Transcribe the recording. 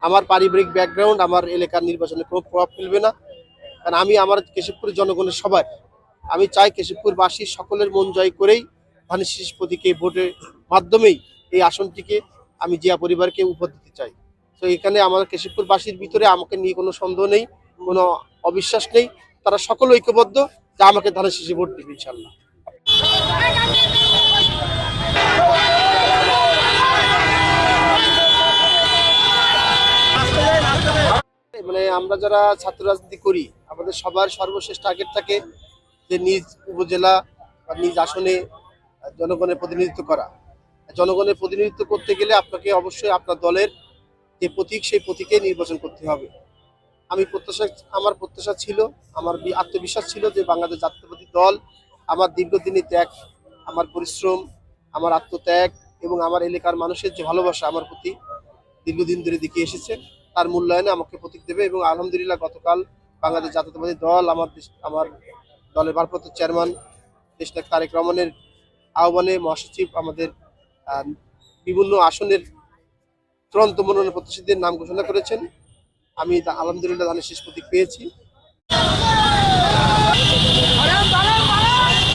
আমার পারিবারিক ব্যাকগ্রাউন্ড আমার এলাকার নির্বাচনে কোনো প্রভাব ফেলবে না। কারণ আমি আমার কেশবপুরের জনগণের সবার, আমি চাই কেশবপুরবাসী সকলের মন জয় করেই ধানের শীষ প্রতীকে ভোটের মাধ্যমেই এই আসনটিকে আমি জিয়া পরিবারকে উপহার দিতে চাই। তো এখানে আমার কেশবপুরবাসীর ভিতরে আমাকে নিয়ে কোনো সন্দেহ নেই, কোনো অবিশ্বাস নেই। তারা সকল ঐক্যবদ্ধ যে আমাকে ধানের শীষে ভোট দেবে ইনশাল্লাহ। মানে আমরা যারা ছাত্র রাজনীতি করি, আমাদের সবার সর্বশেষ টার্গেট থাকে যে নিজ উপজেলা বা নিজ আসনে জনগণের প্রতিনিধিত্ব করা। জনগণের প্রতিনিধিত্ব করতে গেলে আপনাকে অবশ্যই আপনার দলের যে প্রতীক, সেই প্রতীকে নির্বাচন করতে হবে। আমার প্রত্যাশা ছিল, আমার আত্মবিশ্বাস ছিল যে বাংলাদেশ জাতীয়তাবাদী দল আমার দীর্ঘদিনের ত্যাগ, আমার পরিশ্রম, আমার আত্মত্যাগ এবং আমার এলাকার মানুষের যে ভালোবাসা আমার প্রতি দীর্ঘদিন ধরে দেখিয়ে এসেছে, তার মূল্যায়নে আমাকে প্রতীক দেবে। এবং আলহামদুলিল্লাহ গতকাল বাংলাদেশ জাতীয়তাবাদী দল আমার দলের ভারপ্রাপ্ত চেয়ারম্যান দেশনায়ক তারেক রহমানের আহ্বানে মহাসচিব আমাদের বিভিন্ন আসনের চূড়ান্ত মনোনয়ন প্রত্যাশীদের নাম ঘোষণা করেছেন। আমি আলহামদুলিল্লাহ ধানের শীষ প্রতীক পেয়েছি।